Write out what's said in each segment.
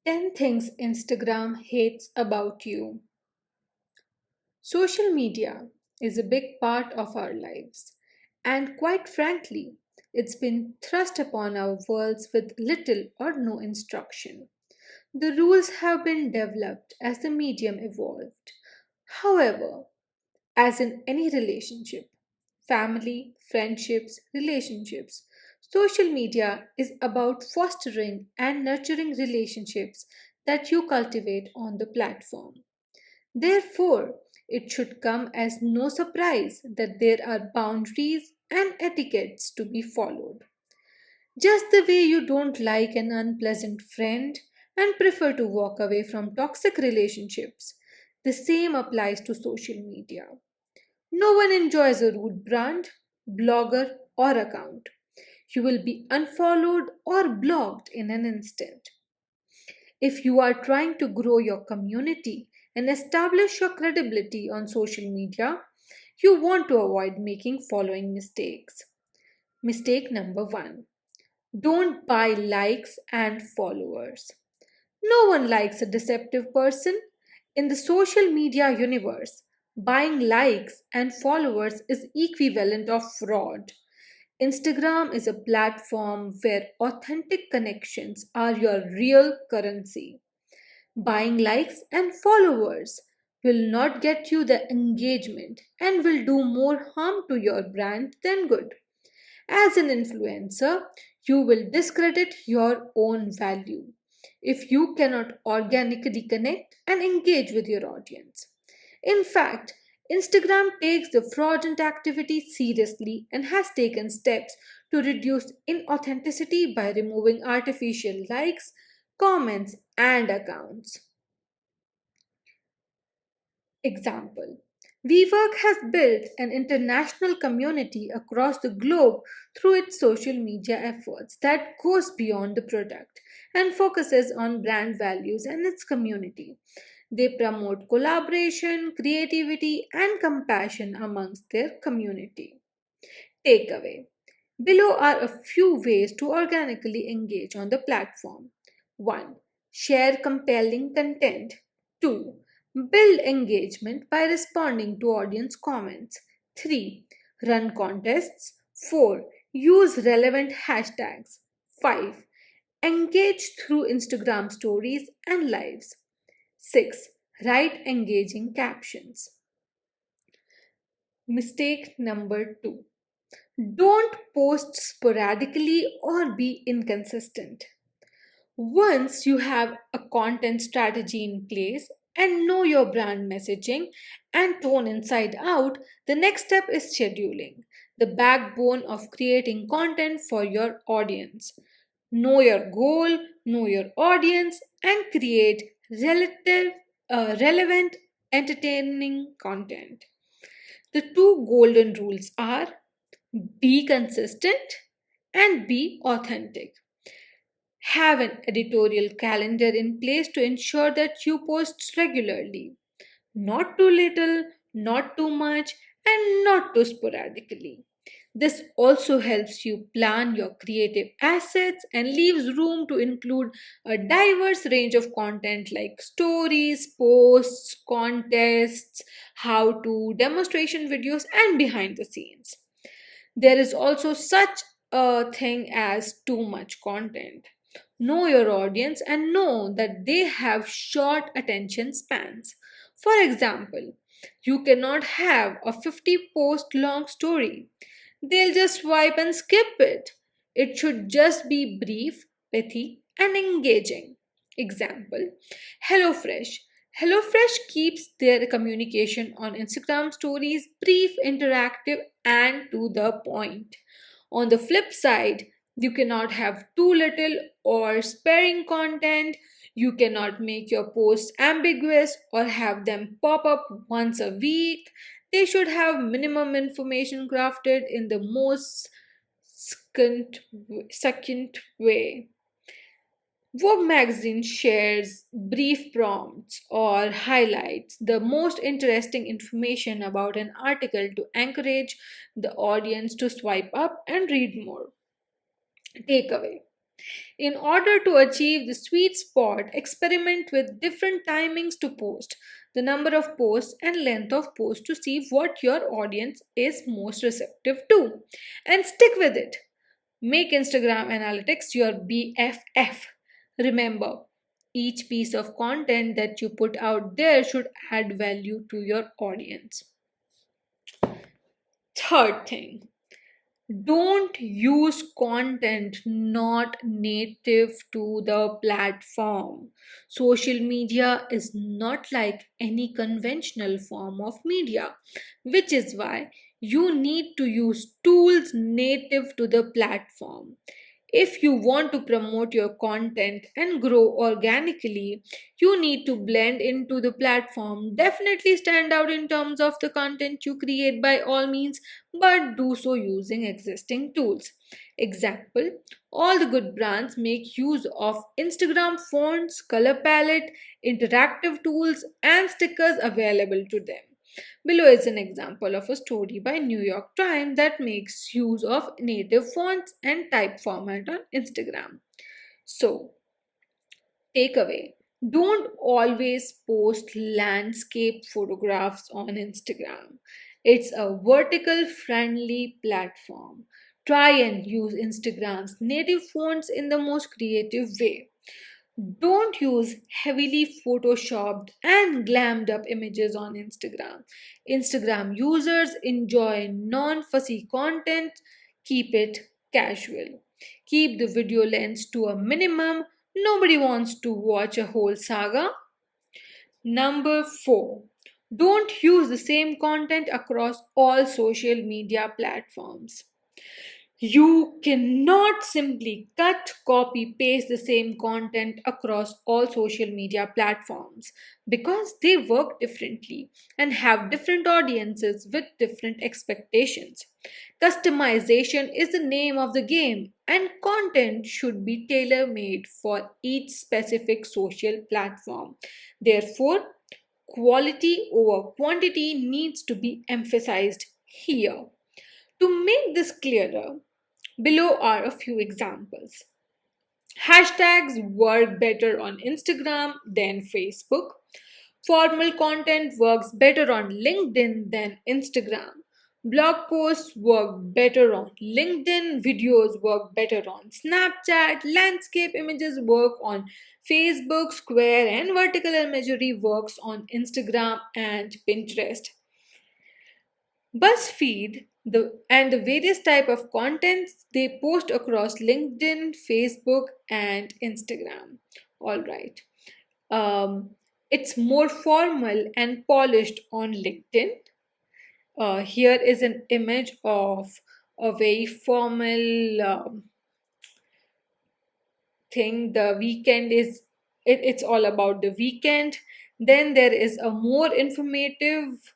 10 things Instagram hates about you. Social media is a big part of our lives, and quite frankly, it's been thrust upon our worlds with little or no instruction. The rules have been developed as the medium evolved. However, as in any relationship, family, friendships, relationships, social media is about fostering and nurturing relationships that you cultivate on the platform. Therefore, it should come as no surprise that there are boundaries and etiquettes to be followed. Just the way you don't like an unpleasant friend and prefer to walk away from toxic relationships, the same applies to social media. No one enjoys a rude brand, blogger, or account. You will be unfollowed or blocked in an instant. If you are trying to grow your community and establish your credibility on social media, you want to avoid making following mistakes. Mistake number 1. Don't buy likes and followers. No one likes a deceptive person. In the social media universe, buying likes and followers is equivalent of fraud. Instagram is a platform where authentic connections are your real currency. Buying likes and followers will not get you the engagement and will do more harm to your brand than good. As an influencer, you will discredit your own value if you cannot organically connect and engage with your audience. In fact, Instagram takes the fraudulent activity seriously and has taken steps to reduce inauthenticity by removing artificial likes, comments, and accounts. Example: WeWork has built an international community across the globe through its social media efforts that goes beyond the product and focuses on brand values and its community. They promote collaboration, creativity, and compassion amongst their community. Takeaway: below are a few ways to organically engage on the platform. 1. Share compelling content. 2. Build engagement by responding to audience comments. 3. Run contests. 4. Use relevant hashtags. 5. Engage through Instagram stories and lives. 6. Write engaging captions. Mistake number 2. Don't post sporadically or be inconsistent. Once you have a content strategy in place and know your brand messaging and tone inside out, the next step is scheduling, the backbone of creating content for your audience. Know your goal, know your audience, and create relevant, entertaining content. The two golden rules are: be consistent and be authentic. Have an editorial calendar in place to ensure that you post regularly. Not too little, not too much, and not too sporadically. This also helps you plan your creative assets and leaves room to include a diverse range of content like stories, posts, contests, how to, demonstration videos, and behind the scenes. There is also such a thing as too much content. Know your audience and know that they have short attention spans. For example, you cannot have a 50 post long story. They'll just swipe and skip it. It should just be brief, pithy, and engaging. Example: HelloFresh. HelloFresh keeps their communication on Instagram stories brief, interactive, and to the point. On the flip side, you cannot have too little or sparing content. You cannot make your posts ambiguous or have them pop up once a week. They should have minimum information crafted in the most succinct way. Vogue magazine shares brief prompts or highlights the most interesting information about an article to encourage the audience to swipe up and read more. Takeaway: In order to achieve the sweet spot, experiment with different timings to post, the number of posts and length of posts to see what your audience is most receptive to, and stick with it. Make Instagram analytics your BFF. Remember, each piece of content that you put out there should add value to your audience. Third thing, don't use content not native to the platform. Social media is not like any conventional form of media, which is why you need to use tools native to the platform. If you want to promote your content and grow organically, you need to blend into the platform. Definitely stand out in terms of the content you create by all means, but do so using existing tools. Example, all the good brands make use of Instagram fonts, color palette, interactive tools, and stickers available to them. Below is an example of a story by New York Times that makes use of native fonts and type format on Instagram. So, takeaway, don't always post landscape photographs on Instagram. It's a vertical friendly platform. Try and use Instagram's native fonts in the most creative way. Don't use heavily photoshopped and glammed up images on Instagram. Instagram users enjoy non fussy content. Keep it casual. Keep the video lengths to a minimum. Nobody wants to watch a whole saga. Number 4. Don't use the same content across all social media platforms. You cannot simply cut, copy, paste the same content across all social media platforms because they work differently and have different audiences with different expectations. Customization is the name of the game, and content should be tailor made for each specific social platform. Therefore, quality over quantity needs to be emphasized here. To make this clearer, below are a few examples. Hashtags work better on Instagram than Facebook. Formal content works better on LinkedIn than Instagram. Blog posts work better on LinkedIn. Videos work better on Snapchat. Landscape images work on Facebook, Square, and vertical imagery works on Instagram and Pinterest. BuzzFeed and the various type of contents they post across LinkedIn, Facebook, and Instagram. All right. Um, it's more formal and polished on LinkedIn. Here is an image of a very formal thing. The weekend is it's all about the weekend. Then there is a more informative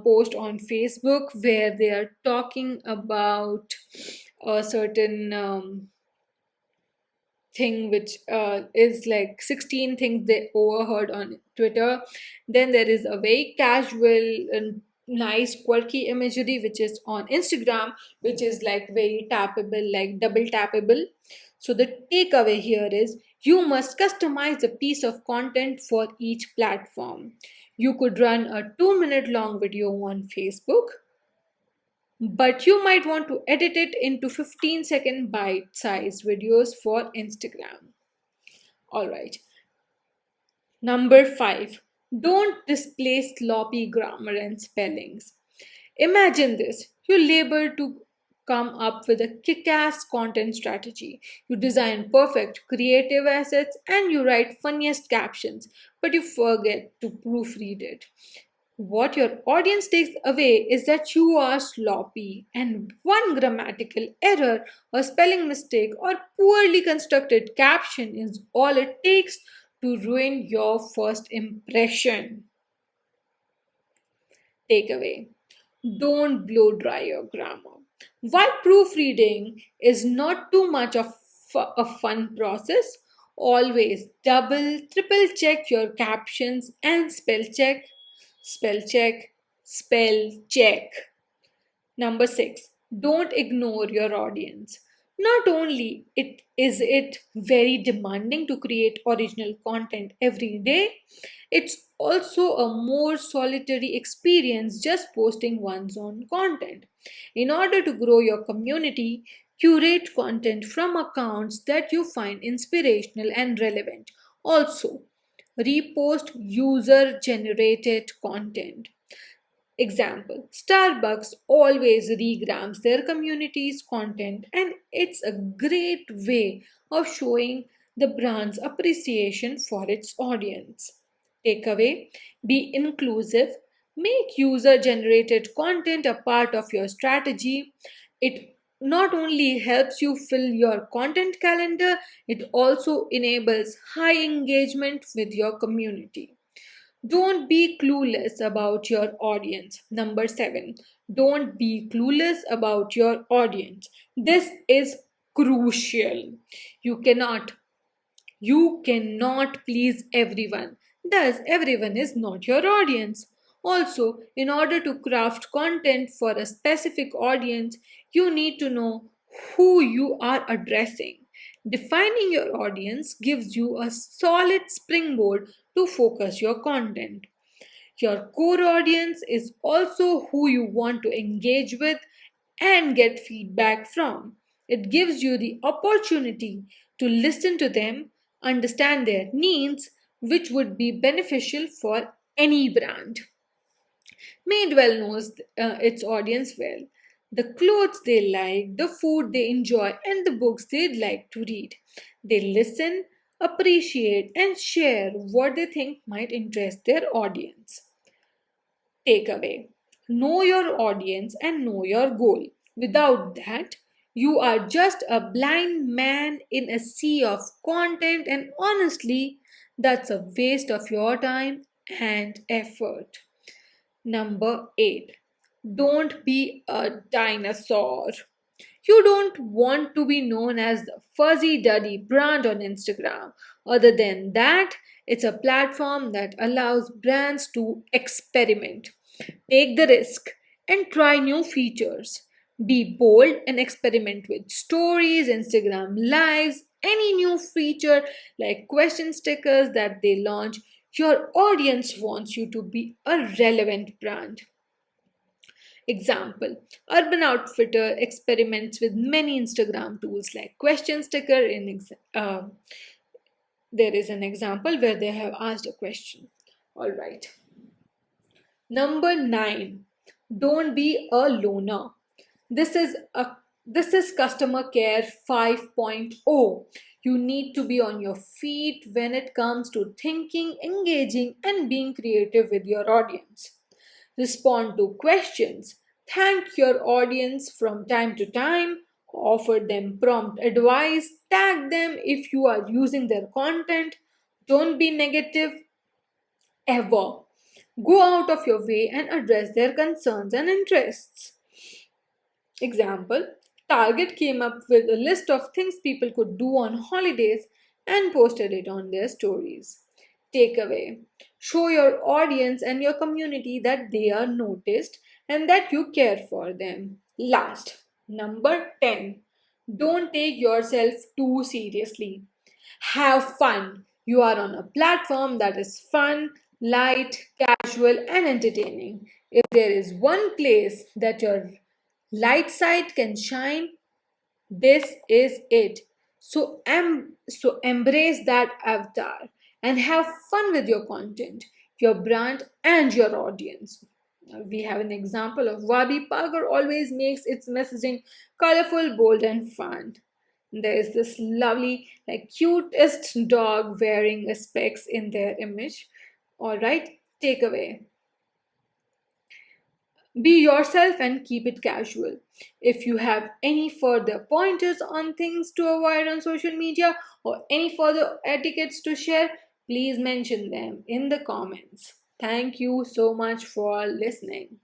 post on Facebook where they are talking about a certain thing which is like 16 things they overheard on Twitter. Then there is a very casual and nice quirky imagery which is on Instagram, which is like very tappable, like double tappable. So the takeaway here is you must customize a piece of content for each platform. You could run a 2-minute long video on Facebook, but you might want to edit it into 15-second bite-sized videos for Instagram. All right. Number 5. Don't display sloppy grammar and spellings. Imagine this. You labor to come up with a kick-ass content strategy. You design perfect creative assets and you write funniest captions, but you forget to proofread it. What your audience takes away is that you are sloppy, and one grammatical error, or spelling mistake, or poorly constructed caption is all it takes to ruin your first impression. Takeaway, don't blow dry your grammar. While proofreading is not too much of a fun process, always double, triple check your captions and spell check, spell check. Number 6, don't ignore your audience. Not only it very demanding to create original content every day, it's also a more solitary experience just posting one's own content. In order to grow your community, curate content from accounts that you find inspirational and relevant. Also, repost user generated content. Example: Starbucks always regrams their community's content, and it's a great way of showing the brand's appreciation for its audience. Takeaway: be inclusive, make user generated content a part of your strategy. It not only helps you fill your content calendar, it also enables high engagement with your community. Don't be clueless about your audience. Number 7. Don't be clueless about your audience. This is crucial. You cannot you cannot please everyone. Thus, everyone is not your audience. Also, in order to craft content for a specific audience, you need to know who you are addressing. Defining your audience gives you a solid springboard to focus your content. Your core audience is also who you want to engage with and get feedback from. It gives you the opportunity to listen to them, understand their needs, which would be beneficial for any brand. Madewell knows its audience well. The clothes they like, the food they enjoy, and the books they'd like to read. They listen, appreciate, and share what they think might interest their audience. Takeaway: know your audience and know your goal. Without that, you are just a blind man in a sea of content, and honestly, that's a waste of your time and effort. Number 8. Don't be a dinosaur. You don't want to be known as the fuzzy duddy brand on Instagram. Other than that, it's a platform that allows brands to experiment, take the risk, and try new features. Be bold and experiment with stories, Instagram lives, any new feature like question stickers that they launch. Your audience wants you to be a relevant brand. Example: Urban Outfitter experiments with many Instagram tools like question sticker. There is an example where they have asked a question. All right. Number 9. Don't be a loner. This is a this is customer care 5.0. You need to be on your feet when it comes to thinking, engaging, and being creative with your audience. Respond to questions, thank your audience from time to time, offer them prompt advice, tag them if you are using their content. Don't be negative ever. Go out of your way and address their concerns and interests. Example: Target came up with a list of things people could do on holidays and posted it on their stories. Takeaway: show your audience and your community that they are noticed and that you care for them. Last, number 10. Don't take yourself too seriously. Have fun. You are on a platform that is fun, light, casual, and entertaining. If there is one place that your light side can shine, this is it. So embrace that avatar and have fun with your content, your brand, and your audience. We have an example of Wabi Parker always makes its messaging colorful, bold, and fun. There is this lovely, like cutest dog wearing a specs in their image. All right, takeaway: be yourself and keep it casual. If you have any further pointers on things to avoid on social media or any further etiquettes to share, please mention them in the comments. Thank you so much for listening.